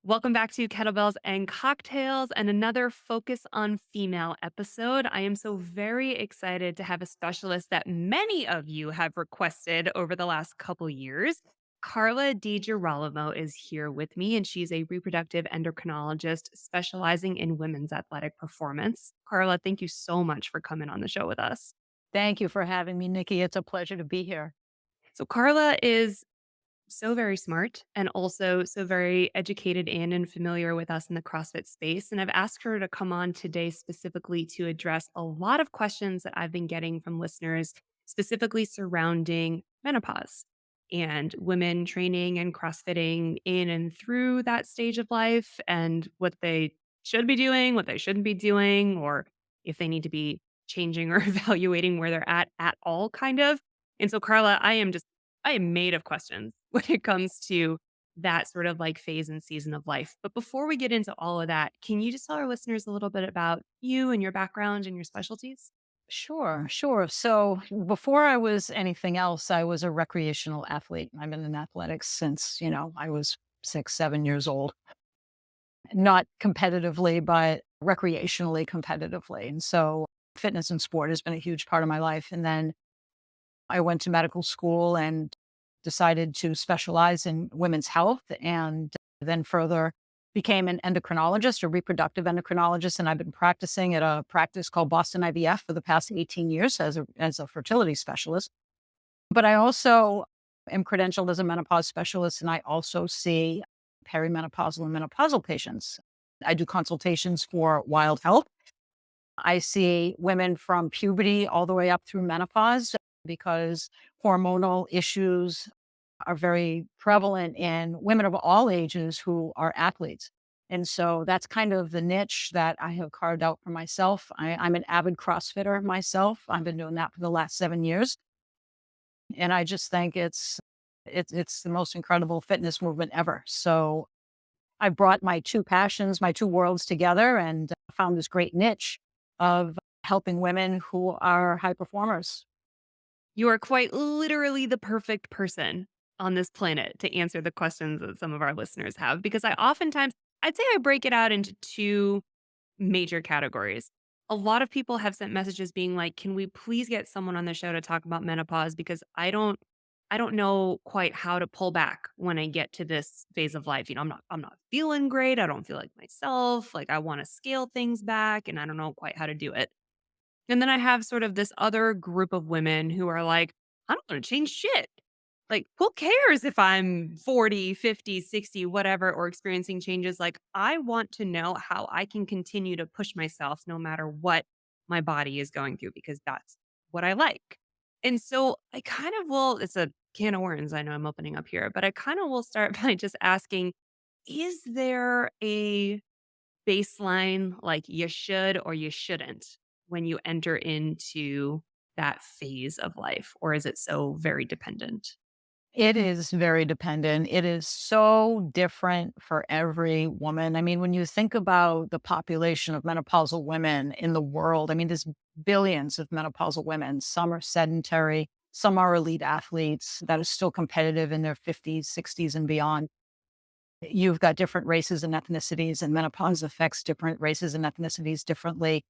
Welcome back to Kettlebells and Cocktails and another Focus on Female episode. I am so very excited to have a specialist that many of you have requested over the last couple years. Carla DiGirolamo is here with me, and she's a reproductive endocrinologist specializing in women's athletic performance. Carla, thank you so much for coming on the show with us. Thank you for having me, Nikki. It's a pleasure to be here. So, Carla is so very smart and also so very educated in and familiar with us in the CrossFit space. And I've asked her to come on today specifically to address a lot of questions that I've been getting from listeners, specifically surrounding menopause and women training and CrossFitting in and through that stage of life and what they should be doing, what they shouldn't be doing, or if they need to be changing or evaluating where they're at all, kind of. And so, Carla, I am made of questions when it comes to that sort of like phase and season of life. But before we get into all of that, can you just tell our listeners a little bit about you and your background and your specialties? Sure, sure. So before I was anything else, I was a recreational athlete. I've been in athletics since, I was 6, 7 years old. Not competitively, but recreationally competitively. And so fitness and sport has been a huge part of my life. And then I went to medical school and decided to specialize in women's health and then further became an endocrinologist, a reproductive endocrinologist. And I've been practicing at a practice called Boston IVF for the past 18 years as a fertility specialist. But I also am credentialed as a menopause specialist, and I also see perimenopausal and menopausal patients. I do consultations for Wild Health. I see women from puberty all the way up through menopause because hormonal issues are very prevalent in women of all ages who are athletes. And so that's kind of the niche that I have carved out for myself. I'm an avid CrossFitter myself. I've been doing that for the last 7 years. And I just think it's the most incredible fitness movement ever. So I brought my two passions, my two worlds together and found this great niche of helping women who are high performers. You are quite literally the perfect person on this planet to answer the questions that some of our listeners have because I'd say I break it out into two major categories. A lot of people have sent messages being like, "Can we please get someone on the show to talk about menopause because I don't know quite how to pull back when I get to this phase of life. I'm not feeling great. I don't feel like myself. Like I want to scale things back and I don't know quite how to do it." And then I have sort of this other group of women who are like, "I don't want to change shit. Like, who cares if I'm 40, 50, 60, whatever, or experiencing changes? Like, I want to know how I can continue to push myself no matter what my body is going through because that's what I like." And so I kind of will, it's a can of worms I know I'm opening up here, but I kind of will start by just asking, is there a baseline like you should or you shouldn't when you enter into that phase of life? Or is it so very dependent? It is very dependent. It is so different for every woman. I mean, when you think about the population of menopausal women in the world, I mean, there's billions of menopausal women. Some are sedentary, some are elite athletes that are still competitive in their 50s, 60s, and beyond. You've got different races and ethnicities, and menopause affects different races and ethnicities differently.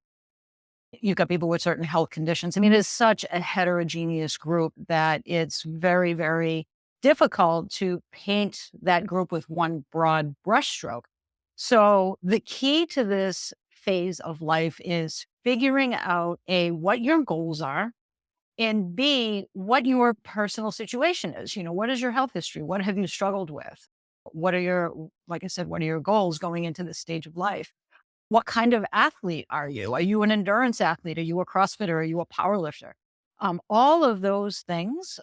You've got people with certain health conditions. I mean, it's such a heterogeneous group that it's very, very difficult to paint that group with one broad brushstroke. So the key to this phase of life is figuring out A, what your goals are, and B, what your personal situation is. What is your health history? What have you struggled with? What are your, like I said, what are your goals going into this stage of life? What kind of athlete are you? Are you an endurance athlete? Are you a CrossFitter? Are you a power lifter? All of those things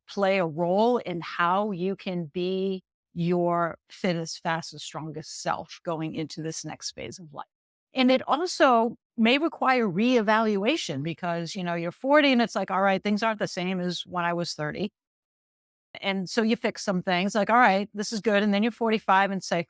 play a role in how you can be your fittest, fastest, strongest self going into this next phase of life. And it also may require reevaluation because, you're 40 and it's like, all right, things aren't the same as when I was 30. And so you fix some things like, all right, this is good. And then you're 45 and say,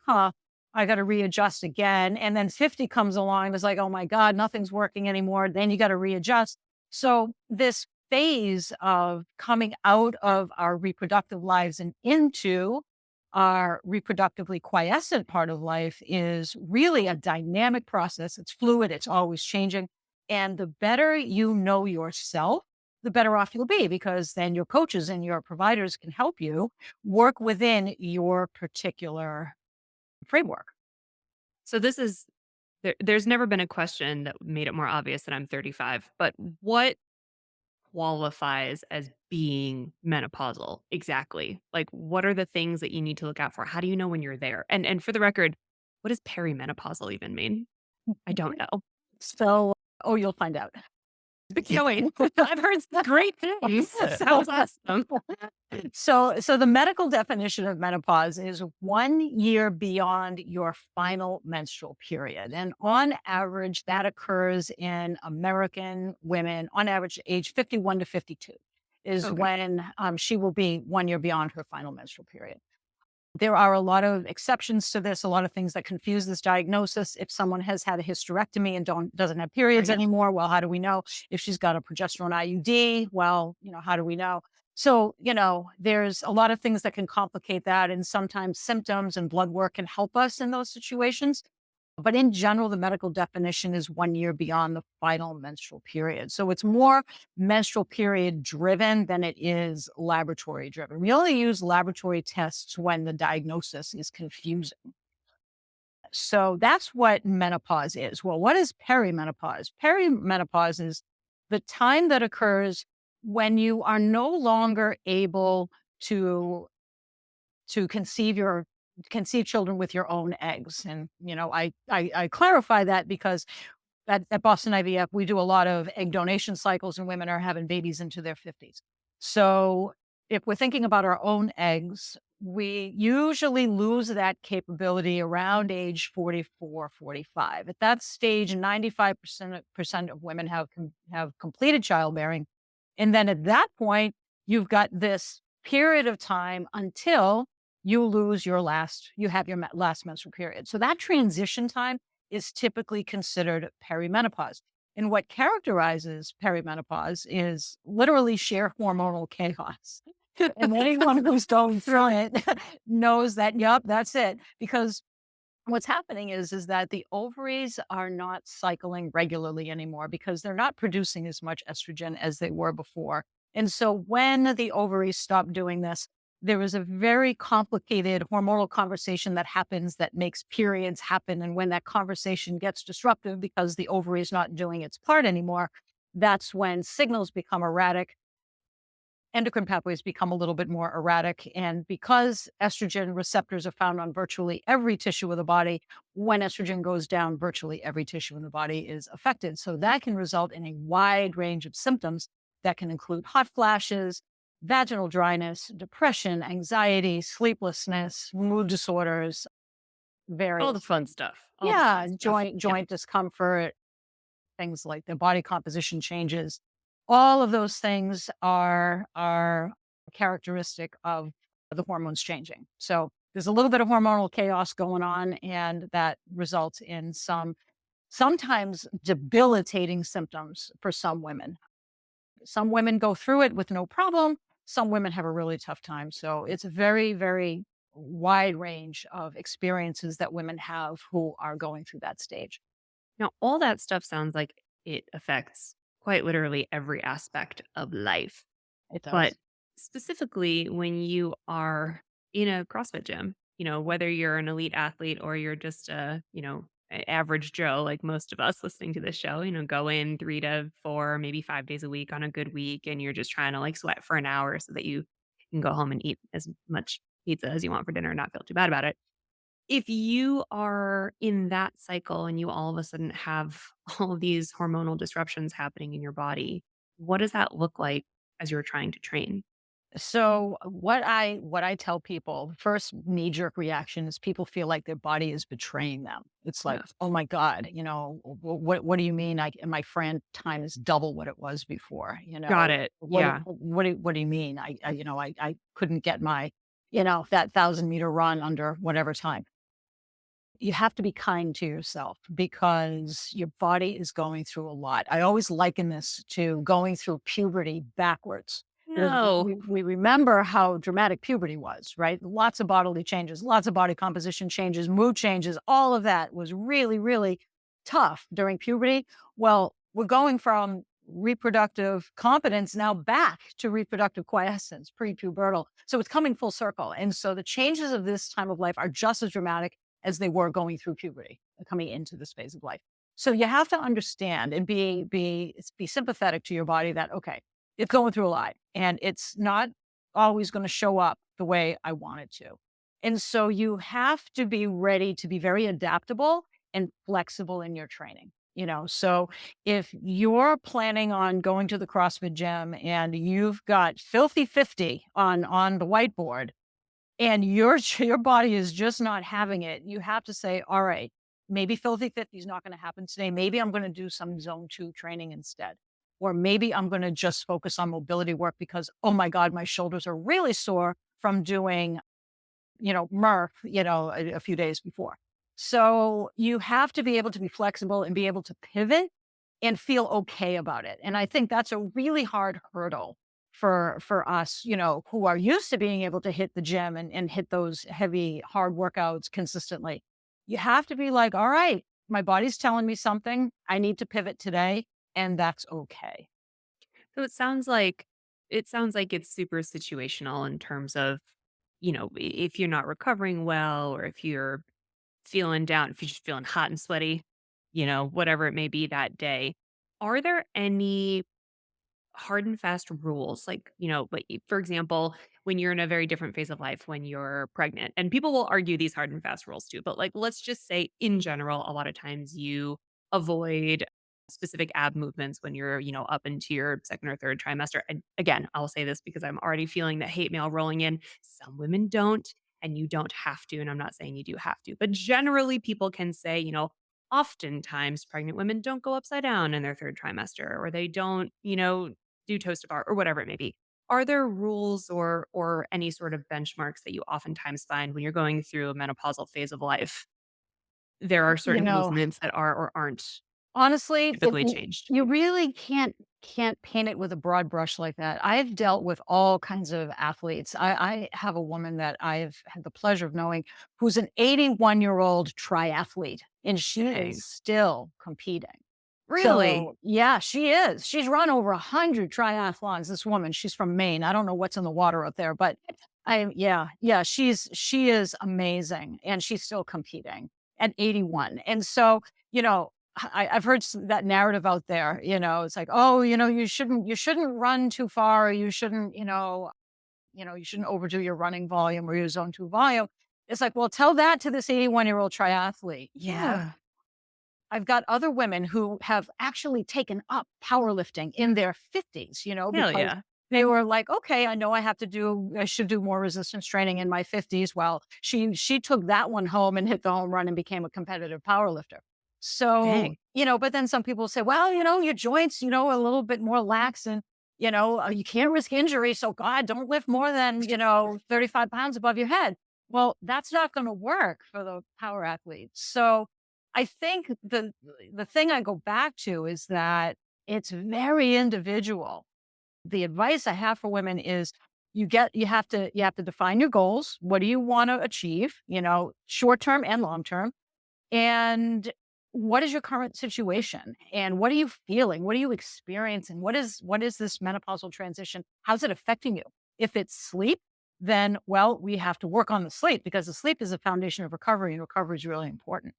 I got to readjust again. And then 50 comes along and it's like, oh my God, nothing's working anymore. Then you got to readjust. So this phase of coming out of our reproductive lives and into our reproductively quiescent part of life is really a dynamic process. It's fluid, it's always changing. And the better you know yourself, the better off you'll be because then your coaches and your providers can help you work within your particular framework. So this is there's never been a question that made it more obvious that I'm 35, but what qualifies as being menopausal exactly? Like, what are the things that you need to look out for? How do you know when you're there? And for the record, what does perimenopausal even mean? I don't know. So, oh, you'll find out. But going, I've heard some great things. Sounds awesome. So the medical definition of menopause is 1 year beyond your final menstrual period. And on average, that occurs in American women, on average, age 51 to 52 is Okay. when she will be 1 year beyond her final menstrual period. There are a lot of exceptions to this, a lot of things that confuse this diagnosis. If someone has had a hysterectomy and doesn't have periods Right. anymore, well, how do we know? If she's got a progesterone IUD, well, how do we know? So, there's a lot of things that can complicate that. And sometimes symptoms and blood work can help us in those situations. But in general, the medical definition is 1 year beyond the final menstrual period. So it's more menstrual period driven than it is laboratory driven. We only use laboratory tests when the diagnosis is confusing. So that's what menopause is. Well, what is perimenopause? Perimenopause is the time that occurs when you are no longer able to conceive children with your own eggs. And I clarify that because at Boston IVF, we do a lot of egg donation cycles and women are having babies into their 50s. So if we're thinking about our own eggs, we usually lose that capability around age 44, 45. At that stage, 95% of women have completed childbearing. And then at that point, you've got this period of time until you have your last menstrual period. So that transition time is typically considered perimenopause. And what characterizes perimenopause is literally sheer hormonal chaos. And anyone who's going through it knows that, yep, that's it. Because what's happening is that the ovaries are not cycling regularly anymore because they're not producing as much estrogen as they were before. And so when the ovaries stop doing this, there is a very complicated hormonal conversation that happens that makes periods happen. And when that conversation gets disruptive because the ovary is not doing its part anymore, that's when signals become erratic, endocrine pathways become a little bit more erratic. And because estrogen receptors are found on virtually every tissue of the body, when estrogen goes down, virtually every tissue in the body is affected. So that can result in a wide range of symptoms that can include hot flashes, vaginal dryness, depression, anxiety, sleeplessness, mood disorders, All the various fun things. stuff. All the fun Yeah, stuff. Yeah. joint discomfort, things like the body composition changes. All of those things are characteristic of the hormones changing. So there's a little bit of hormonal chaos going on, and that results in sometimes debilitating symptoms for some women. Some women go through it with no problem. Some women have a really tough time. So it's a very, very wide range of experiences that women have who are going through that stage. Now, all that stuff sounds like it affects quite literally every aspect of life. It But does. specifically, when you are in a CrossFit gym, whether you're an elite athlete or you're just average Joe, like most of us listening to this show, go in 3 to 4, maybe 5 days a week on a good week, and you're just trying to like sweat for an hour so that you can go home and eat as much pizza as you want for dinner and not feel too bad about it. If you are in that cycle and you all of a sudden have all of these hormonal disruptions happening in your body, what does that look like as you're trying to train? So what I tell people, first knee jerk reaction is people feel like their body is betraying them. It's like, Yeah. oh my God, what do you mean? My friend time is double what it was before. Got it. What Yeah. what do you mean? I couldn't get my that 1,000 meter run under whatever time. You have to be kind to yourself because your body is going through a lot. I always liken this to going through puberty backwards. Because No. we remember how dramatic puberty was, right? Lots of bodily changes, lots of body composition changes, mood changes, all of that was really, really tough during puberty. Well, we're going from reproductive competence now back to reproductive quiescence, prepubertal. So it's coming full circle. And so the changes of this time of life are just as dramatic as they were going through puberty, coming into this phase of life. So you have to understand and be sympathetic to your body that, okay, it's going through a lot and it's not always going to show up the way I want it to. And so you have to be ready to be very adaptable and flexible in your training. So if you're planning on going to the CrossFit gym and you've got filthy 50 on the whiteboard and your body is just not having it, you have to say, all right, maybe filthy 50 is not going to happen today. Maybe I'm going to do some zone 2 training instead. Or maybe I'm going to just focus on mobility work because, oh my God, my shoulders are really sore from doing, Murph, a few days before. So you have to be able to be flexible and be able to pivot and feel okay about it. And I think that's a really hard hurdle for us, who are used to being able to hit the gym and hit those heavy, hard workouts consistently. You have to be like, all right, my body's telling me something. I need to pivot today, and that's okay. So it sounds like it's super situational in terms of, if you're not recovering well or if you're feeling down, if you're just feeling hot and sweaty, whatever it may be that day. Are there any hard and fast rules like for example, when you're in a very different phase of life, when you're pregnant, and people will argue these hard and fast rules too, but like let's just say in general, a lot of times you avoid specific ab movements when you're up into your second or third trimester. And again, I'll say this because I'm already feeling the hate mail rolling in. Some women don't, and you don't have to, and I'm not saying you do have to, but generally people can say, oftentimes pregnant women don't go upside down in their third trimester, or they don't, do toast to bar or whatever it may be. Are there rules or any sort of benchmarks that you oftentimes find when you're going through a menopausal phase of life? There are You certain know, movements that are or aren't Honestly, typically changed. you really can't paint it with a broad brush like that. I've dealt with all kinds of athletes. I have a woman that I've had the pleasure of knowing who's an 81-year-old triathlete, and she is Dang. still competing. Really? So, yeah, she is. She's run over 100 triathlons, this woman. She's from Maine. I don't know what's in the water out there, but yeah, she is amazing, and she's still competing at 81. And so, I've heard that narrative out there, it's like, "Oh, you shouldn't run too far, or you shouldn't, you shouldn't overdo your running volume or your zone 2 volume." It's like, well, tell that to this 81-year-old triathlete. Yeah. I've got other women who have actually taken up powerlifting in their 50s, Hell because yeah. they were like, okay, I should do more resistance training in my 50s. Well, she took that one home and hit the home run and became a competitive powerlifter. So, Dang. but then some people say, well, your joints, a little bit more lax and, you can't risk injury. So God, don't lift more than, 35 pounds above your head. Well, that's not going to work for the power athletes. So I think the thing I go back to is that it's very individual. The advice I have for women is you have to define your goals. What do you want to achieve, short term and long term? And what is your current situation? And what are you feeling? What are you experiencing? What is this menopausal transition? How's it affecting you? If it's sleep, then well, we have to work on the sleep because the sleep is a foundation of recovery, and recovery is really important.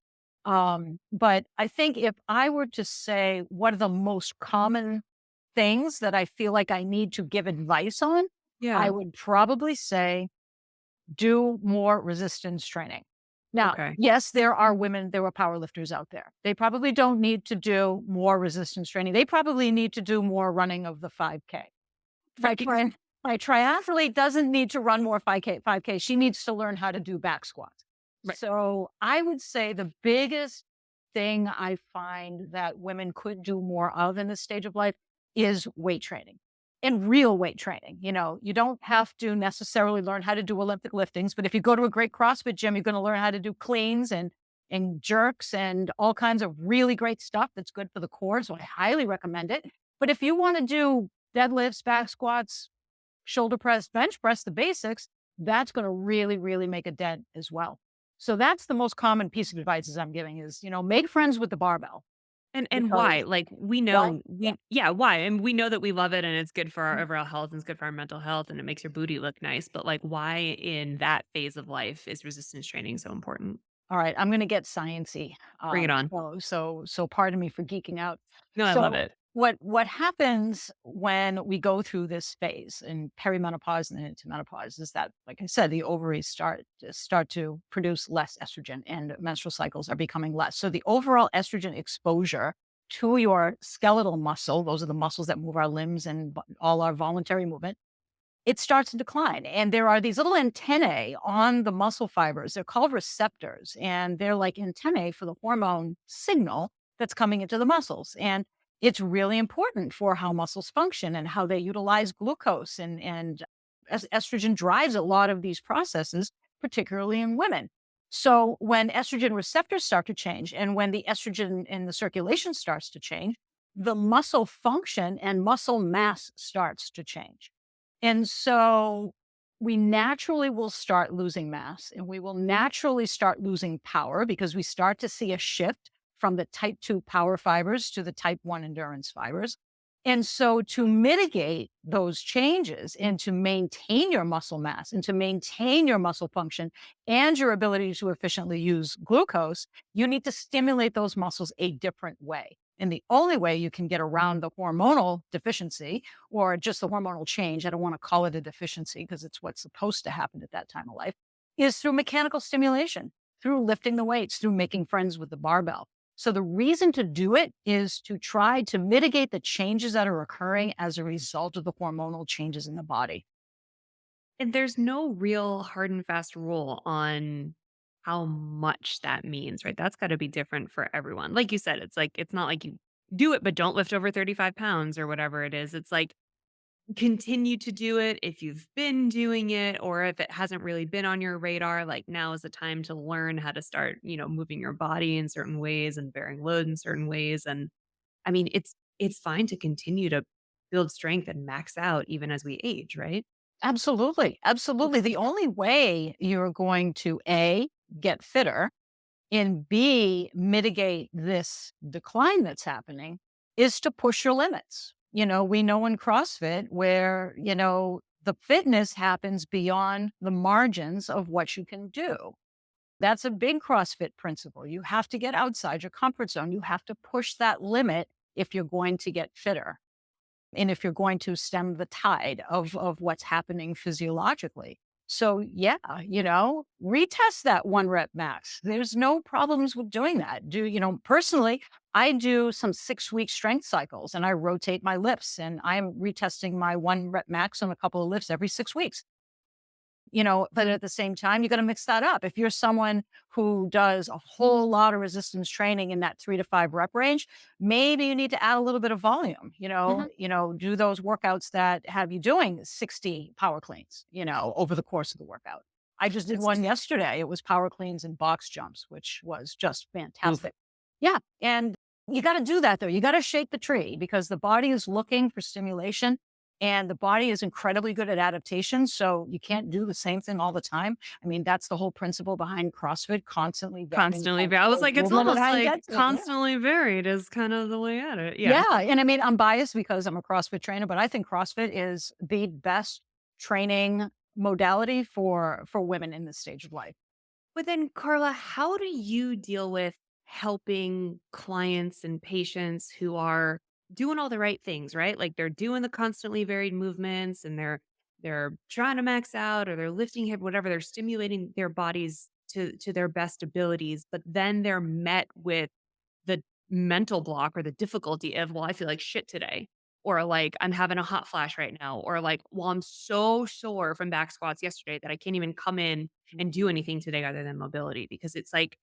But I think if I were to say what are the most common things that I feel like I need to give advice on, I Yeah. would probably say do more resistance training. Now, Okay. yes, there are powerlifters out there. They probably don't need to do more resistance training. They probably need to do more running of the 5K. My, Right. tri- my triathlete doesn't need to run more 5K. She needs to learn how to do back squats. Right. So I would say the biggest thing I find that women could do more of in this stage of life is weight training and real weight training. You don't have to necessarily learn how to do Olympic liftings, but if you go to a great CrossFit gym, you're going to learn how to do cleans and jerks and all kinds of really great stuff that's good for the core. So I highly recommend it. But if you want to do deadlifts, back squats, shoulder press, bench press, the basics, that's going to really, really make a dent as well. So that's the most common piece of advice is I'm giving is, make friends with the barbell And why? because Like, we why? know Yeah. we yeah, why? And we know that we love it and it's good for our overall health and it's good for our mental health and it makes your booty look nice, but, like, why in that phase of life is resistance training so important? All right, I'm gonna get sciencey. Bring it on. So pardon me for geeking out. No, I love So it. what happens when we go through this phase in perimenopause and then into menopause is that, like I said, the ovaries start to produce less estrogen and menstrual cycles are becoming less. So the overall estrogen exposure to your skeletal muscle, those are the muscles that move our limbs and all our voluntary movement, it starts to decline. And there are these little antennae on the muscle fibers. They're called receptors, and they're like antennae for the hormone signal that's coming into the muscles. And it's really important for how muscles function and how they utilize glucose. And estrogen drives a lot of these processes, particularly in women. So when estrogen receptors start to change and when the estrogen in the circulation starts to change, the muscle function and muscle mass starts to change. And so we naturally will start losing mass and we will naturally start losing power because we start to see a shift from the type 2 power fibers to the type 1 endurance fibers. And so to mitigate those changes and to maintain your muscle mass and to maintain your muscle function and your ability to efficiently use glucose, you need to stimulate those muscles a different way. And the only way you can get around the hormonal deficiency or just the hormonal change, I don't want to call it a deficiency because it's what's supposed to happen at that time of life, is through mechanical stimulation, through lifting the weights, through making friends with the barbell. So the reason to do it is to try to mitigate the changes that are occurring as a result of the hormonal changes in the body. And there's no real hard and fast rule on how much that means, right? That's gotta be different for everyone. Like you said, it's like it's not like you do it, but don't lift over 35 pounds or whatever it is. It's like continue to do it if you've been doing it or if it hasn't really been on your radar, like now is the time to learn how to start, moving your body in certain ways and bearing load in certain ways. And I mean, it's fine to continue to build strength and max out even as we age, right? Absolutely. Absolutely. The only way you're going to A, get fitter, and B, mitigate this decline that's happening is to push your limits. We know in CrossFit where, the fitness happens beyond the margins of what you can do. That's a big CrossFit principle. You have to get outside your comfort zone. You have to push that limit if you're going to get fitter and if you're going to stem the tide of what's happening physiologically. So yeah, retest that 1 rep max. There's no problems with doing that. Personally, I do some 6 week strength cycles and I rotate my lifts and I'm retesting my 1 rep max on a couple of lifts every 6 weeks. But at the same time, you got to mix that up. If you're someone who does a whole lot of resistance training in that 3 to 5 rep range, maybe you need to add a little bit of volume, Mhm. do those workouts that have you doing 60 power cleans, over the course of the workout. I just did one yesterday. It was power cleans and box jumps, which was just Oof. fantastic. Yeah. And you got to do that though. You got to shake the tree because the body is looking for stimulation and the body is incredibly good at adaptation. So you can't do the same thing all the time. I mean, that's the whole principle behind CrossFit, constantly varying Constantly I was like, it's movement and almost how you like get to it. Yeah. constantly varied is kind of the way at it. Yeah. Yeah. And I mean, I'm biased because I'm a CrossFit trainer, but I think CrossFit is the best training modality for women in this stage of life. But then, Carla, how do you deal with helping clients and patients who are doing all the right things, right? Like they're doing the constantly varied movements and they're trying to max out or they're lifting hip, whatever, they're stimulating their bodies to their best abilities, but then they're met with the mental block or the difficulty of, well, I feel like shit today. Or like I'm having a hot flash right now. Or like, well, I'm so sore from back squats yesterday that I can't even come in and do anything today other than mobility because it's like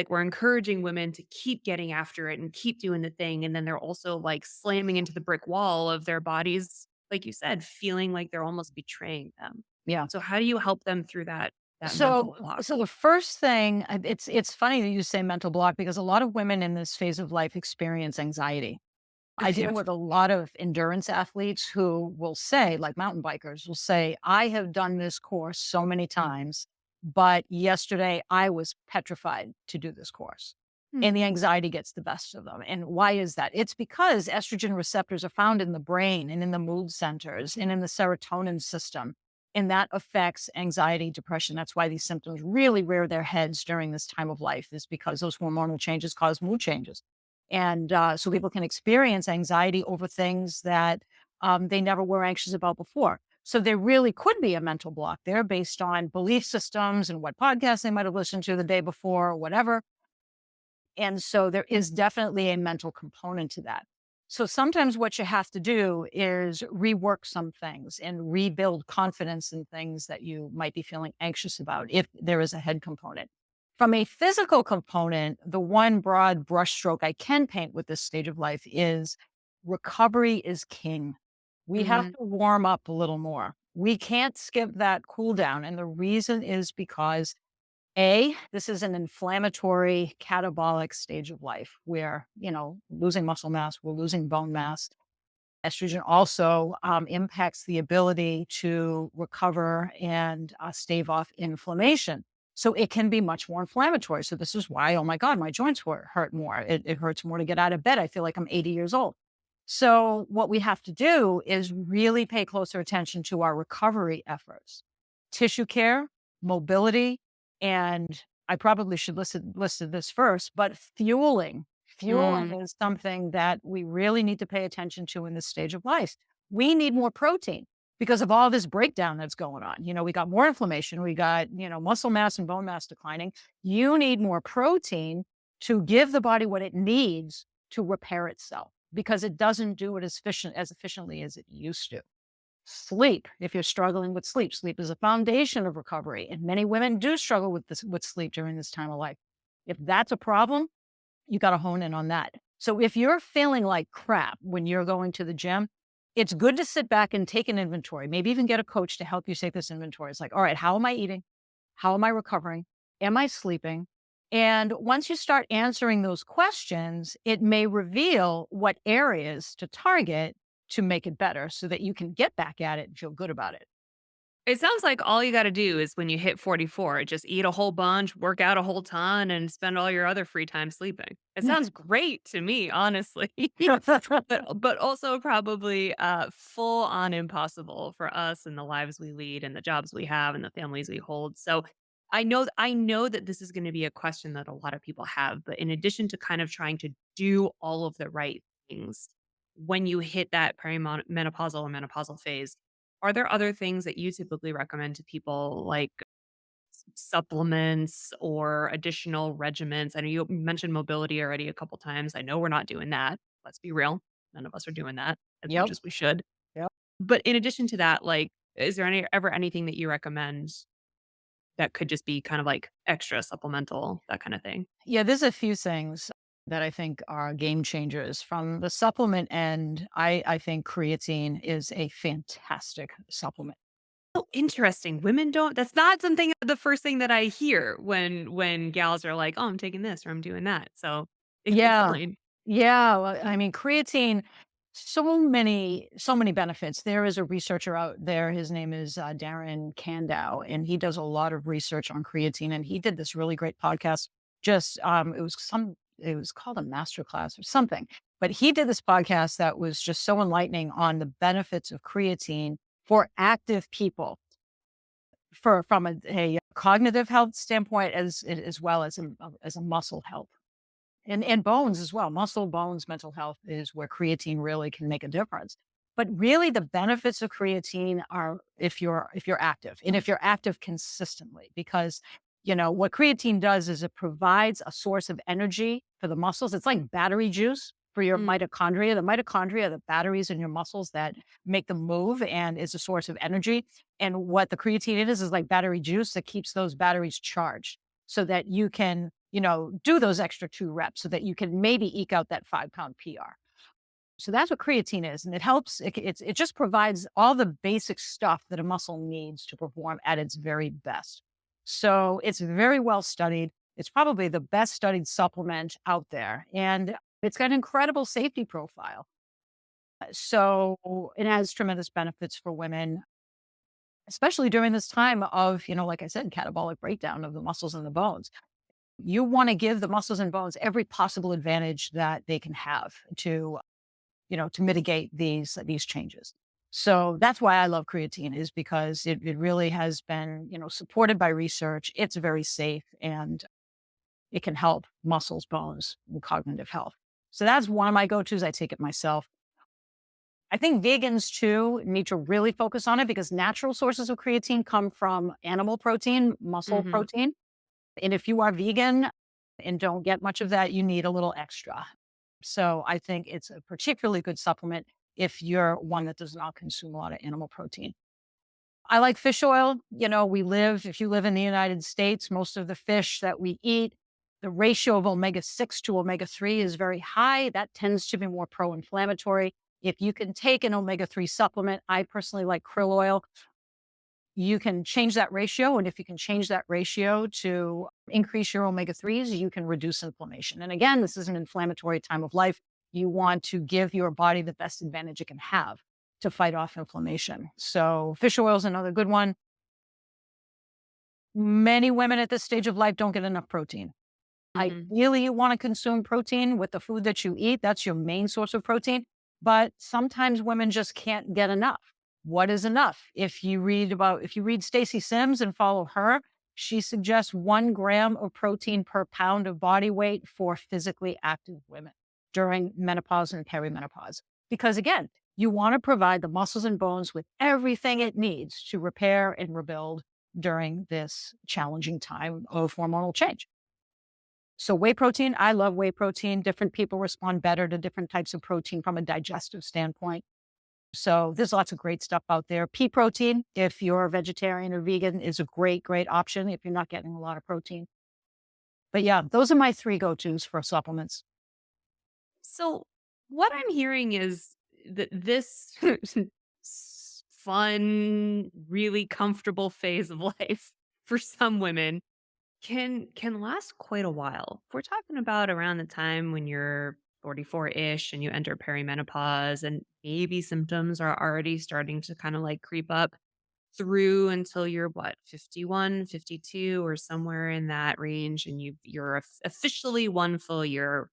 we're encouraging women to keep getting after it and keep doing the thing and then they're also like slamming into the brick wall of their bodies like you said feeling like they're almost betraying them. Yeah. So how do you help them through that mental So block? so the first thing, it's funny that you say mental block because a lot of women in this phase of life experience anxiety. I deal Yeah. with a lot of endurance athletes who will say, like mountain bikers, will say, I have done this course so many times, but yesterday I was petrified to do this course. Hmm. And the anxiety gets the best of them. And why is that? It's because estrogen receptors are found in the brain and in the mood centers and in the serotonin system. And that affects anxiety, depression. That's why these symptoms really rear their heads during this time of life, is because those hormonal changes cause mood changes. And so people can experience anxiety over things that they never were anxious about before. So there really could be a mental block there based on belief systems and what podcasts they might have listened to the day before or whatever. And so there is definitely a mental component to that. So sometimes what you have to do is rework some things and rebuild confidence in things that you might be feeling anxious about if there is a head component. From a physical component, the one broad brushstroke I can paint with this stage of life is recovery is king. We have Mhm. to warm up a little more. We can't skip that cool down. And the reason is because this is an inflammatory catabolic stage of life where, losing muscle mass, we're losing bone mass. Estrogen also impacts the ability to recover and stave off inflammation. So it can be much more inflammatory. So this is why, oh my God, my joints hurt more. It hurts more to get out of bed. I feel like I'm 80 years old. So what we have to do is really pay closer attention to our recovery efforts, tissue care, mobility, and I probably should listed this first, but fueling. Fueling Mm. is something that we really need to pay attention to in this stage of life. We need more protein because of all this breakdown that's going on. We got more inflammation, we got, muscle mass and bone mass declining. You need more protein to give the body what it needs to repair itself because it doesn't do it as efficiently as it used to. Sleep, if you're struggling with sleep, sleep is a foundation of recovery. And many women do struggle with sleep during this time of life. If that's a problem, you got to hone in on that. So if you're feeling like crap when you're going to the gym, it's good to sit back and take an inventory, maybe even get a coach to help you take this inventory. It's like, all right, how am I eating? How am I recovering? Am I sleeping? And once you start answering those questions, it may reveal what areas to target to make it better so that you can get back at it and feel good about it. It sounds like all you gotta do is when you hit 44, just eat a whole bunch, work out a whole ton, and spend all your other free time sleeping. It sounds great to me, honestly, but also probably, full on impossible for us and the lives we lead and the jobs we have and the families we hold. So, I know that this is gonna be a question that a lot of people have, but in addition to kind of trying to do all of the right things, when you hit that menopausal or menopausal phase, are there other things that you typically recommend to people, like supplements or additional regimens? I know you mentioned mobility already a couple times. I know we're not doing that. Let's be real. None of us are doing that as much Yep. as we should. Yep. But in addition to that, like, is there ever anything that you recommend that could just be kind of like extra supplemental, that kind of thing? Yeah, there's a few things that I think are game changers. From the supplement end, I think creatine is a fantastic supplement. Oh, interesting. Women don't that's not something the first thing that I hear when gals are like, "Oh, I'm taking this or I'm doing that." So, Yeah. explain. Yeah. Well, I mean, creatine, so many benefits. There is a researcher out there. His name is Darren Kandow, and he does a lot of research on creatine. And he did this really great podcast. It was called a masterclass or something. But he did this podcast that was just so enlightening on the benefits of creatine for active people, from a cognitive health standpoint, as well as a muscle health. And bones as well. Muscle, bones, mental health is where creatine really can make a difference. But really the benefits of creatine are if you're active and if you're active consistently, because what creatine does is it provides a source of energy for the muscles. It's like battery juice for your Mm, mitochondria. The mitochondria are the batteries in your muscles that make them move and is a source of energy. And what the creatine is like battery juice that keeps those batteries charged so that you can do those extra 2 reps so that you can maybe eke out that 5-pound PR. So that's what creatine is. And it helps, it just provides all the basic stuff that a muscle needs to perform at its very best. So it's very well studied. It's probably the best studied supplement out there. And it's got an incredible safety profile. So it has tremendous benefits for women, especially during this time of, like I said, catabolic breakdown of the muscles and the bones. You want to give the muscles and bones every possible advantage that they can have to mitigate these changes. So that's why I love creatine, is because it really has been, supported by research. It's very safe, and it can help muscles, bones, and cognitive health. So that's one of my go-tos. I take it myself. I think vegans too need to really focus on it, because natural sources of creatine come from animal protein, muscle Mhm. protein. And if you are vegan and don't get much of that, you need a little extra. So I think it's a particularly good supplement if you're one that does not consume a lot of animal protein. I like fish oil. If you live in the United States, most of the fish that we eat, the ratio of omega-6 to omega-3 is very high. That tends to be more pro inflammatory. If you can take an omega-3 supplement, I personally like krill oil. You can change that ratio. And if you can change that ratio to increase your omega-3s, you can reduce inflammation. And again, this is an inflammatory time of life. You want to give your body the best advantage it can have to fight off inflammation. So, fish oil is another good one. Many women at this stage of life don't get enough protein. Mhm. Ideally, you want to consume protein with the food that you eat. That's your main source of protein. But sometimes women just can't get enough. What is enough? If you read Stacy Sims and follow her, she suggests 1 gram of protein per pound of body weight for physically active women during menopause and perimenopause. Because again, you want to provide the muscles and bones with everything it needs to repair and rebuild during this challenging time of hormonal change. So whey protein, I love whey protein. Different people respond better to different types of protein from a digestive standpoint. So there's lots of great stuff out there. Pea protein, if you're a vegetarian or vegan, is a great, great option if you're not getting a lot of protein. But yeah, those are my three go-tos for supplements. So, what I'm hearing is that this fun, really comfortable phase of life for some women can last quite a while. If we're talking about around the time when you're 44-ish and you enter perimenopause and maybe symptoms are already starting to kind of like creep up through until you're what, 51, 52, or somewhere in that range, and you're officially 1 full year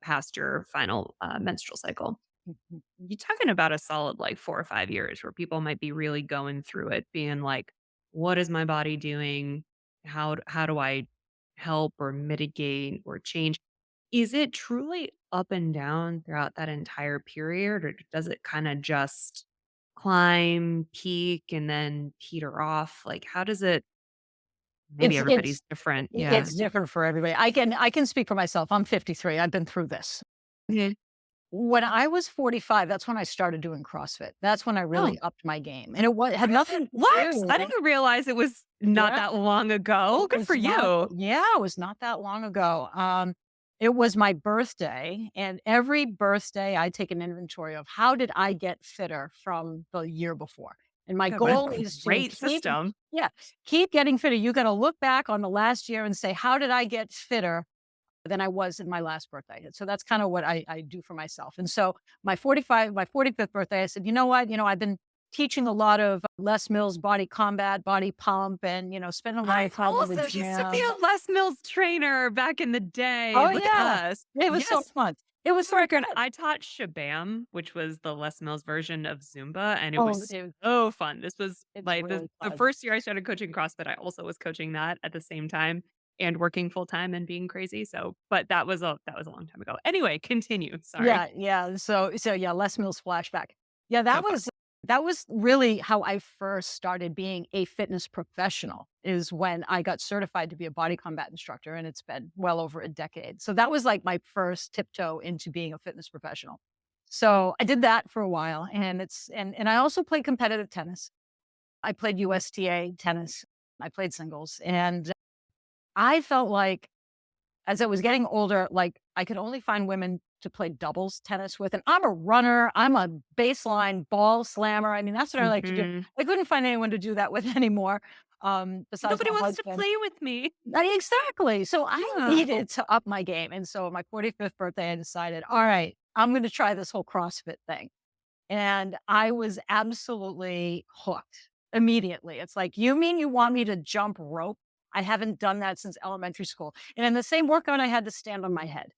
past your final menstrual cycle. Mhm. You're talking about a solid like 4 or 5 years where people might be really going through it, being like, "What is my body doing? How do I help or mitigate or change?" Is it truly up and down throughout that entire period, or does it kind of just climb, peak, and then peter off? Like, how does it? Maybe It's it's everybody's different. Yeah. it's different for everybody. I can speak for myself. I'm 53. I've been through this. Mhm. When I was 45, that's when I started doing CrossFit. That's when I Oh, really upped my game. And had nothing to what? I do. didn't realize it was not Yeah. that long ago. Good for It's not you. Yeah, it was not that long ago. It was my birthday, and every birthday, I take an inventory of how did I get fitter from the year before? And my Yeah, what a goal is to great system. keep getting fitter. You gotta look back on the last year and say, "How did I get fitter than I was in my last birthday?" So that's kinda what I do for myself. And so my 45th birthday, I said, "You know what? I've been teaching a lot of Les Mills body combat, body pump, and, spending a lot I of time in the also used to be gym." a Les Mills trainer back in the day. Oh, Look at yeah. us. It was so Yes. fun. It was For the so record, fun. I taught Shabam, which was the Les Mills version of Zumba, and it Oh, was so fun. This was it's like really the fun. first year I started coaching CrossFit. I also was coaching that at the same time and working full time and being crazy. So, but that was a long time ago. Anyway, continue. Sorry. Yeah, yeah. So yeah, Les Mills flashback. Yeah, So fun. that was really how I first started being a fitness professional, is when I got certified to be a body combat instructor, and it's been well over a decade. So that was like my first tiptoe into being a fitness professional. So I did that for a while, and and I also played competitive tennis. I played USTA tennis. I played singles, and I felt like as I was getting older, like, I could only find women to play doubles tennis with, and I'm a runner, I'm a baseline ball slammer. I mean, that's what I like to do. Mhm. I couldn't find anyone to do that with anymore, besides Nobody my wants to husband. play with me. Exactly. So I Yeah. needed to up my game, and so on my 45th birthday, I decided, "All right, I'm going to try this whole CrossFit thing. And I was absolutely hooked immediately. It's like, you mean you want me to jump rope? I haven't done that since elementary school. And in the same workout, I had to stand on my head.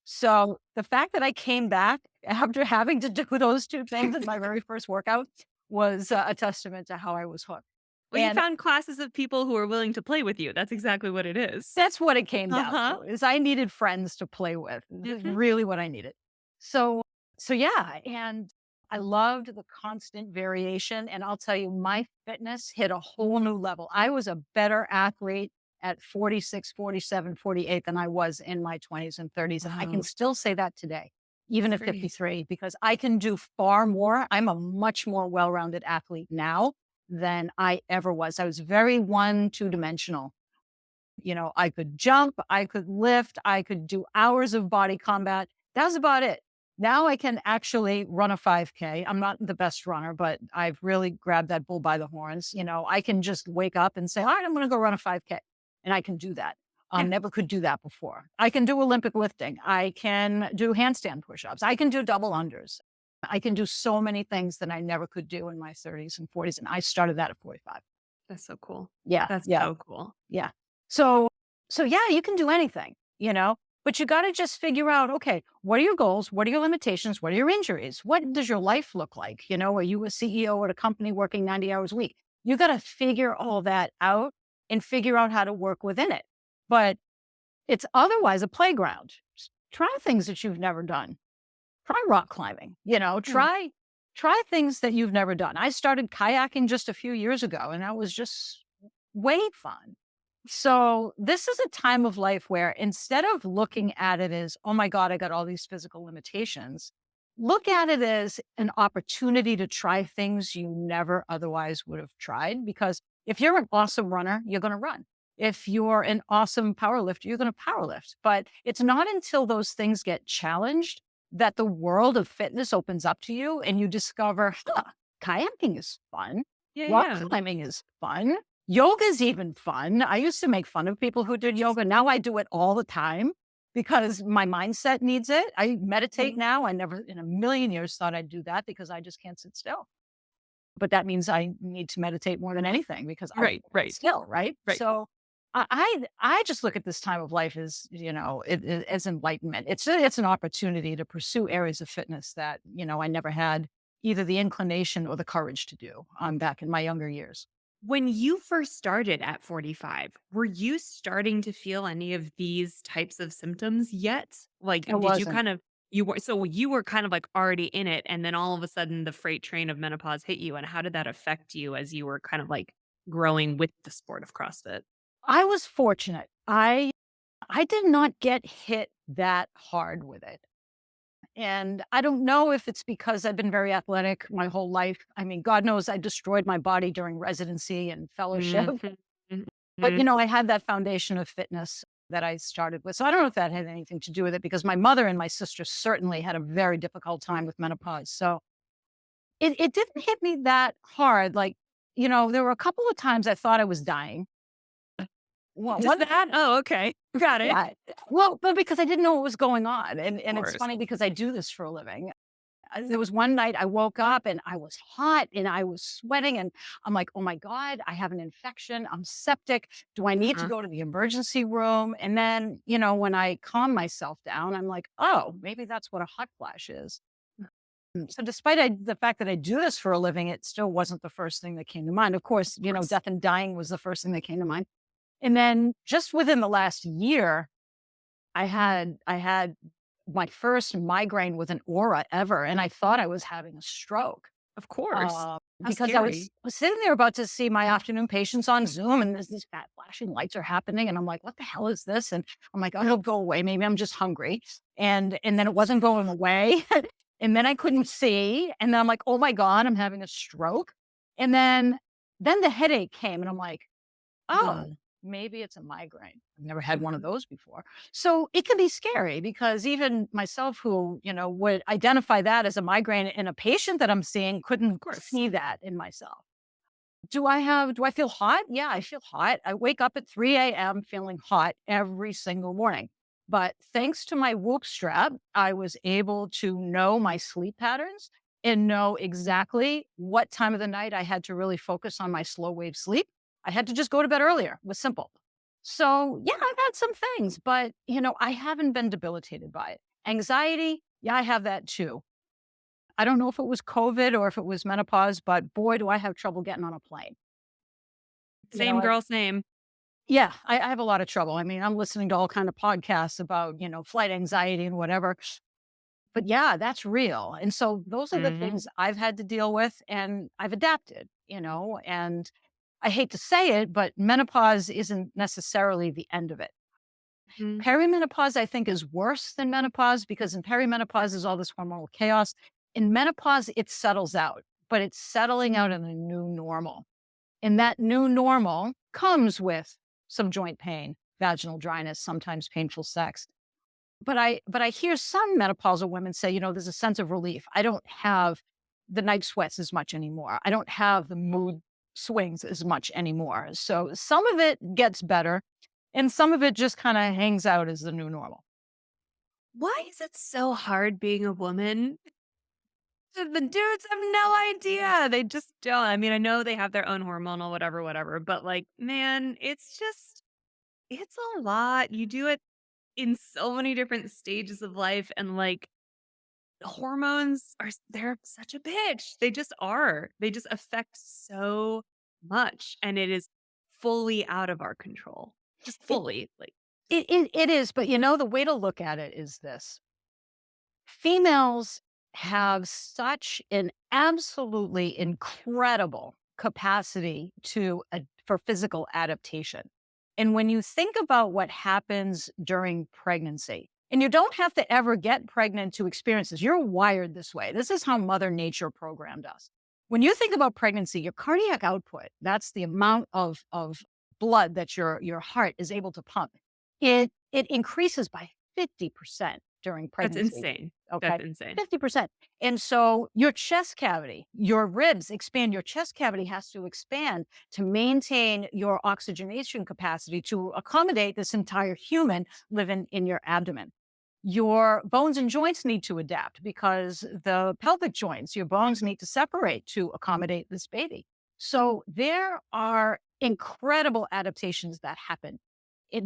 So the fact that I came back after having to do those two things in my very first workout was a testament to how I was hooked. Well, you And found classes of people who are willing to play with you. That's exactly what it is. that's what it came down Uh-huh. to, is I needed friends to play with. This is Mhm. really what I needed. So yeah, and I loved the constant variation, and I'll tell you, my fitness hit a whole new level. I was a better athlete at 46, 47, 48 than I was in my 20s and 30s, and I can Wow, still say that today, even that's at great. 53, because I can do far more. I'm a much more well-rounded athlete now than I ever was. I was very two-dimensional. I could jump, I could lift, I could do hours of body combat. That was about it. Now I can actually run a 5K. I'm not the best runner, but I've really grabbed that bull by the horns. I can just wake up and say, all right, I'm going to go run a 5K. And I can do that. Yeah. Never could do that before. I can do Olympic lifting. I can do handstand push ups. I can do double unders. I can do so many things that I never could do in my 30s and 40s. And I started that at 45. That's so cool. Yeah. That's Yeah. so cool. Yeah. So yeah, you can do anything, but you got to just figure out, okay, what are your goals? What are your limitations? What are your injuries? What does your life look like? Are you a CEO at a company working 90 hours a week? You got to figure all that out and figure out how to work within it. But it's otherwise a playground. Just try things that you've never done. Try rock climbing, Yeah. try things that you've never done. I started kayaking just a few years ago, and that was just way fun. So, this is a time of life where instead of looking at it as, oh my God, I got all these physical limitations, look at it as an opportunity to try things you never otherwise would have tried. Because if you're an awesome runner, you're going to run. If you're an awesome power lifter, you're going to power lift. But it's not until those things get challenged that the world of fitness opens up to you and you discover, kayaking is fun. Yeah, Rock yeah. climbing is fun. Yoga's even fun. I used to make fun of people who did yoga. Now I do it all the time because my mindset needs it. I meditate Mhm. now. I never in a million years thought I'd do that because I just can't sit still. But that means I need to meditate more than anything because I Right, can't sit right, still, right? right. So I just look at this time of life as as enlightenment. It's an opportunity to pursue areas of fitness that I never had either the inclination or the courage to do back in my younger years. When you first started at 45, were you starting to feel any of these types of symptoms yet? Like, It did you wasn't. kind of you were kind of like already in it and then all of a sudden the freight train of menopause hit you and how did that affect you as you were kind of like growing with the sport of CrossFit? I was fortunate. I did not get hit that hard with it. And I don't know if it's because I've been very athletic my whole life. I mean, God knows I destroyed my body during residency and fellowship. Mhm, But, mhm. I had that foundation of fitness that I started with. So I don't know if that had anything to do with it because my mother and my sister certainly had a very difficult time with menopause. So it didn't hit me that hard. Like, there were a couple of times I thought I was dying. Just One that? Oh, okay. Got it. Yeah. Well, but because I didn't know what was going on, Of and it's course. funny because I do this for a living. There was one night I woke up and I was hot and I was sweating and I'm like, "Oh my god, I have an infection. I'm septic. Do I need to Uh-huh. go to the emergency room?" And then, when I calm myself down, I'm like, "Oh, maybe that's what a hot flash is." So despite the fact that I do this for a living, it still wasn't the first thing that came to mind. Of course, Of course. death and dying was the first thing that came to mind. And then just within the last year, I had my first migraine with an aura ever, and I thought I was having a stroke, Of course. How because I scary. was sitting there about to see my afternoon patients on Zoom, and there's these fat flashing lights are happening, and I'm like, "What the hell is this?" And I'm like, "Oh, it'll go away. Maybe I'm just hungry." And then it wasn't going away, and then I couldn't see, and then I'm like, "Oh my god, I'm having a stroke." And then the headache came, and I'm like, Ugh. oh, maybe it's a migraine. I've never had one of those before. So it can be scary because even myself, who, would identify that as a migraine in a patient that I'm seeing, Of couldn't course. see that in myself. Do I feel hot? Yeah, I feel hot. I wake up at 3 a.m. feeling hot every single morning. But thanks to my Whoop strap, I was able to know my sleep patterns and know exactly what time of the night I had to really focus on my slow wave sleep. I had to just go to bed earlier. It was simple. So, yeah, I've had some things, but I haven't been debilitated by it. Anxiety, yeah, I have that too. I don't know if it was COVID or if it was menopause, but boy, do I have trouble getting on a plane. You know, Same girl, same. yeah, I have a lot of trouble. I mean, I'm listening to all kind of podcasts about, flight anxiety and whatever. But yeah, that's real. And so those are the Mhm. things I've had to deal with and I've adapted, and I hate to say it, but menopause isn't necessarily the end of it. Mhm. Perimenopause, I think, is worse than menopause because in perimenopause is all this hormonal chaos. In menopause, it settles out, but it's settling out in a new normal. And that new normal comes with some joint pain, vaginal dryness, sometimes painful sex. But I hear some menopausal women say, there's a sense of relief. I don't have the night sweats as much anymore. I don't have the mood swings as much anymore. So some of it gets better and some of it just kind of hangs out as the new normal. Why is it so hard being a woman? The dudes have no idea. They just don't. I mean, I know they have their own hormonal whatever, whatever, but like, man, it's a lot. You do it in so many different stages of life and like hormones they're such a bitch. They just are. They just affect so much and it is fully out of our control. Just It, fully. Like, it is, but the way to look at it is this. Females have such an absolutely incredible capacity for physical adaptation. And when you think about what happens during pregnancy, and you don't have to ever get pregnant to experience this, you're wired this way. This is how Mother Nature programmed us. When you think about pregnancy, your cardiac output, that's the amount of blood that your heart is able to pump. It increases by 50% during that's pregnancy. insane. Okay. That's insane. 50%. And so your chest cavity, your ribs expand, your chest cavity has to expand to maintain your oxygenation capacity to accommodate this entire human living in your abdomen. Your bones and joints need to adapt because the pelvic joints, your bones need to separate to accommodate this baby. So there are incredible adaptations that happen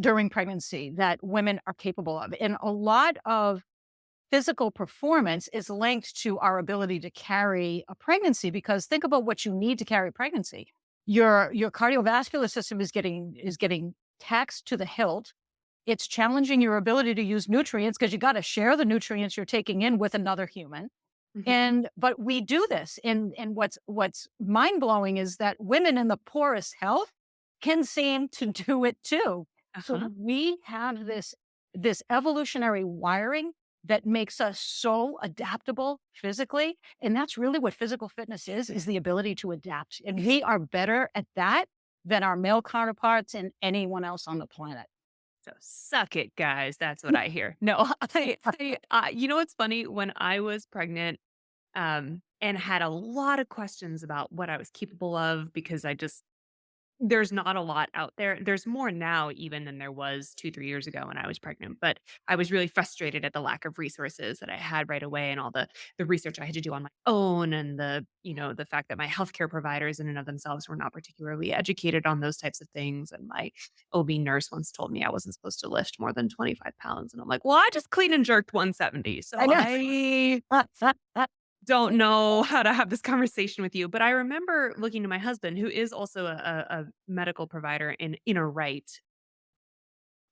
during pregnancy that women are capable of. And a lot of physical performance is linked to our ability to carry a pregnancy because think about what you need to carry pregnancy. Your cardiovascular system is getting taxed to the hilt. It's challenging your ability to use nutrients because you got to share the nutrients you're taking in with another human. Mhm. But we do this. And what's mind-blowing is that women in the poorest health can seem to do it too. So Uh-huh. we have this evolutionary wiring that makes us so adaptable physically. And that's really what physical fitness is the ability to adapt. And we are better at that than our male counterparts and anyone else on the planet. So suck it, guys. That's what I hear. No, you know what's funny? When I was pregnant, and had a lot of questions about what I was capable of because there's not a lot out there. There's more now even than there was 2, 3 years ago when I was pregnant, but I was really frustrated at the lack of resources that I had right away and all the research I had to do on my own and the fact that my healthcare providers in and of themselves were not particularly educated on those types of things, and my OB nurse once told me I wasn't supposed to lift more than 25 pounds, and I'm like, "Well, I just clean and jerked 170, so I know. I don't know how to have this conversation with you." But I remember looking to my husband, who is also a medical provider in a right,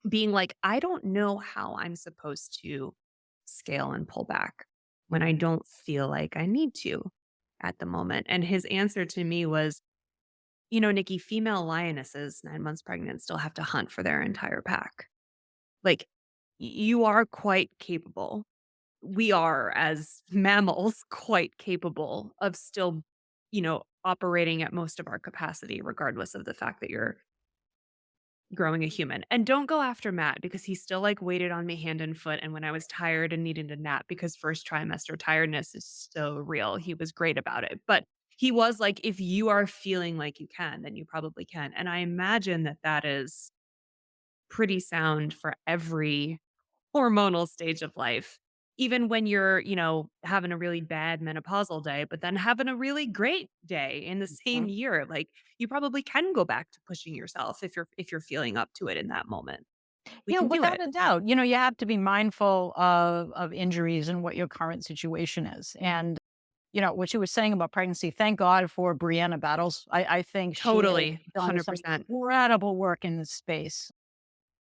being like, "I don't know how I'm supposed to scale and pull back when I don't feel like I need to at the moment." And his answer to me was, Nikki, female lionesses 9 months pregnant still have to hunt for their entire pack. Like, you are quite capable. We are as mammals quite capable of still, operating at most of our capacity, regardless of the fact that you're growing a human. And don't go after Matt because he still like waited on me hand and foot. And when I was tired and needed a nap, because first trimester tiredness is so real, he was great about it. But he was like, if you are feeling like you can, then you probably can. And I imagine that that is pretty sound for every hormonal stage of life. Even when you're, having a really bad menopausal day, but then having a really great day in the same Mhm. year, like you probably can go back to pushing yourself if you're feeling up to it in that moment. We Yeah, can do without it. a doubt. You have to be mindful of injuries and what your current situation is. And what you were saying about pregnancy, thank God for Brianna Battles. I think she has Totally. done some 100%. incredible work in this space.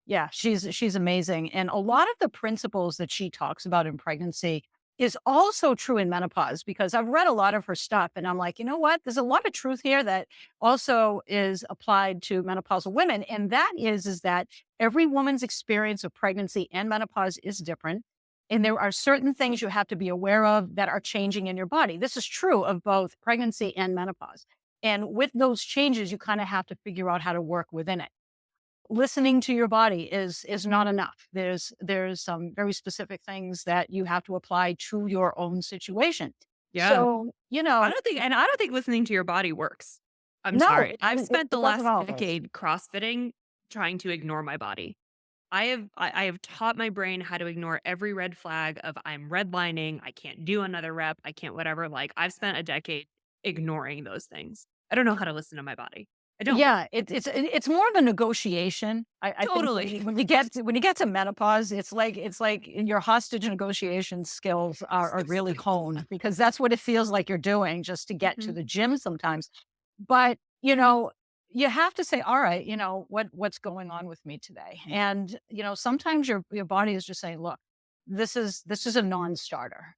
Yeah, she's amazing, and a lot of the principles that she talks about in pregnancy is also true in menopause because I've read a lot of her stuff and I'm like, "You know what? There's a lot of truth here that also is applied to menopausal women." And that is that every woman's experience of pregnancy and menopause is different, and there are certain things you have to be aware of that are changing in your body. This is true of both pregnancy and menopause. And with those changes, you kind of have to figure out how to work within it. Listening to your body is not enough. There's some very specific things that you have to apply to your own situation. Yeah. So, I don't think listening to your body works. I'm no, sorry. I've spent the it doesn't last always. decade CrossFitting trying to ignore my body. I have taught my brain how to ignore every red flag of I'm redlining, I can't do another rep, I can't whatever. Like I've spent a decade ignoring those things. I don't know how to listen to my body. I don't. Yeah, it's more of a negotiation. I think when Totally. you get to menopause, it's like your hostage negotiation skills are really honed because that's what it feels like you're doing just to get to Mhm. the gym sometimes. But, you have to say, "All right, what's going on with me today?" And, sometimes your body is just saying, "Look, this is a non-starter."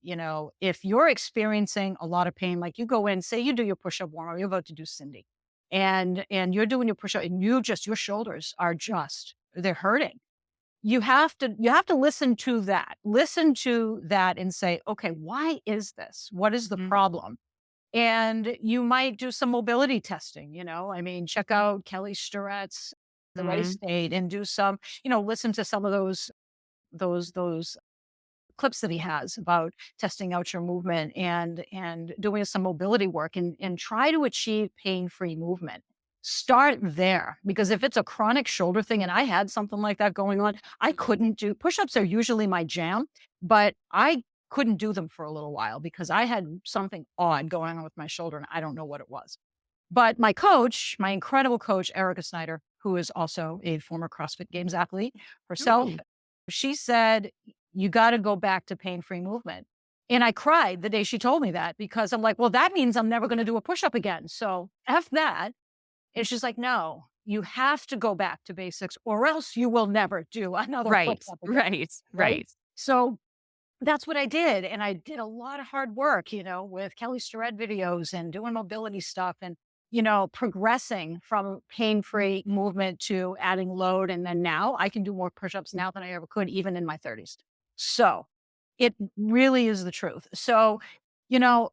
If you're experiencing a lot of pain, like you go in, say you do your push-up warm up, you're about to do Cindy, and you're doing your push-up, and your shoulders are just they're hurting. You have to listen to that, and say, okay, why is this? What is the Mhm. problem? And you might do some mobility testing. I mean, check out Kelly Starrett's The Ready Mhm. State and do some, listen to some of those clips that he has about testing out your movement and doing some mobility work and try to achieve pain-free movement. Start there because if it's a chronic shoulder thing and I had something like that going on, I couldn't do push-ups are usually my jam, but I couldn't do them for a little while because I had something odd going on with my shoulder and I don't know what it was. But my coach, my incredible coach, Erica Snyder, who is also a former CrossFit Games athlete herself, Ooh. she said, "You got to go back to pain free movement." And I cried the day she told me that because I'm like, well, that means I'm never going to do a push up again. So F that. And she's like, no, you have to go back to basics or else you will never do another push Right. up again. Right. Right. Right. So that's what I did, and I did a lot of hard work, with Kelly Starrett videos and doing mobility stuff and, progressing from pain-free movement to adding load, and then now I can do more push-ups now than I ever could even in my 30s. So, it really is the truth. So, you know,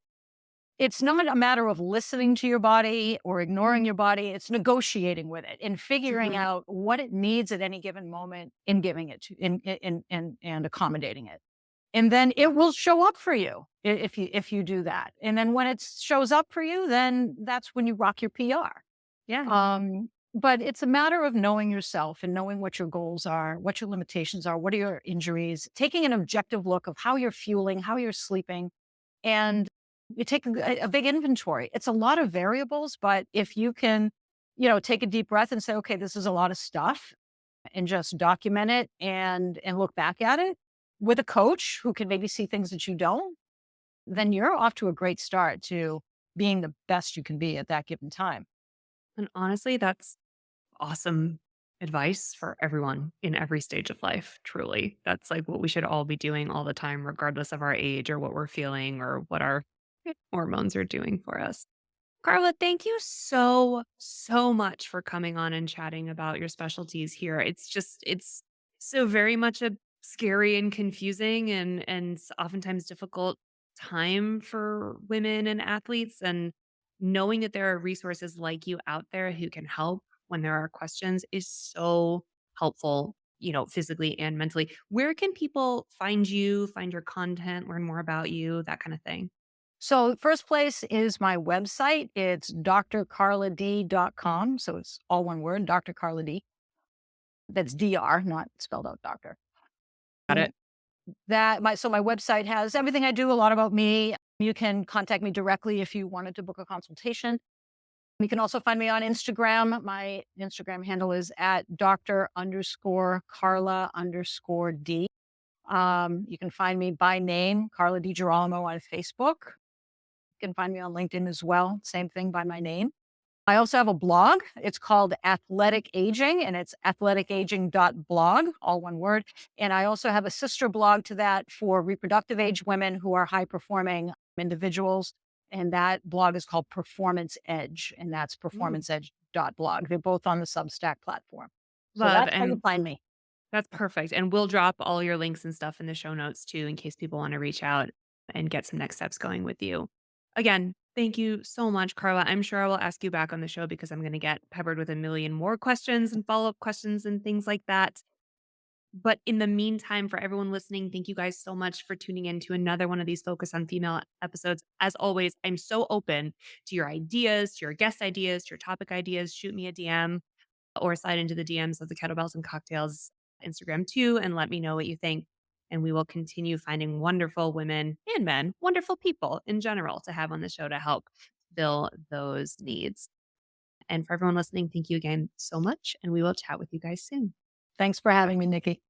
it's not a matter of listening to your body or ignoring your body, it's negotiating with it and figuring Mhm. out what it needs at any given moment and giving it to and accommodating it. And then it will show up for you if you do that. And then when it shows up for you, then that's when you rock your PR. Yeah. But it's a matter of knowing yourself and knowing what your goals are, what your limitations are, what are your injuries, taking an objective look of how you're fueling, how you're sleeping, and you take a big inventory. It's a lot of variables, but if you can, take a deep breath and say, okay, this is a lot of stuff and just document it and look back at it with a coach who can maybe see things that you don't, then you're off to a great start to being the best you can be at that given time. And honestly, that's awesome advice for everyone in every stage of life, truly. That's like what we should all be doing all the time, regardless of our age or what we're feeling or what our hormones are doing for us. Carla, thank you so, so much for coming on and chatting about your specialties here. It's so very much a scary and confusing and oftentimes difficult time for women and athletes. And knowing that there are resources like you out there who can help when there are questions is so helpful, physically and mentally. Where can people find you, find your content, learn more about you, that kind of thing? So, first place is my website. It's drcarlad.com. So, it's all one word, Dr. Carla D. That's DR, not spelled out doctor. Got it. My website has everything I do, a lot about me. You can contact me directly if you wanted to book a consultation. You can also find me on Instagram. My Instagram handle is at Dr. underscore Carla underscore D. You can find me by name, Carla DiGirolamo on Facebook. You can find me on LinkedIn as well. Same thing by my name. I also have a blog. It's called Athletic Aging, and it's athleticaging.blog, all one word. And I also have a sister blog to that for reproductive age women who are high performing individuals. And that blog is called Performance Edge, and that's Ooh, performanceedge.blog. They're both on the Substack platform. So love. that's how you And find me. that's perfect. And we'll drop all your links and stuff in the show notes too, in case people want to reach out and get some next steps going with you. Again, thank you so much, Carla. I'm sure I will ask you back on the show because I'm going to get peppered with a million more questions and follow up questions and things like that. But in the meantime, for everyone listening, thank you guys so much for tuning in to another one of these Focus on Female episodes. As always, I'm so open to your ideas, to your guest ideas, to your topic ideas. Shoot me a DM or slide into the DMs of the Kettlebells and Cocktails Instagram too, and let me know what you think. And we will continue finding wonderful women and men, wonderful people in general to have on the show to help fill those needs. And for everyone listening, thank you again so much. And we will chat with you guys soon. Thanks for having me, Nikki.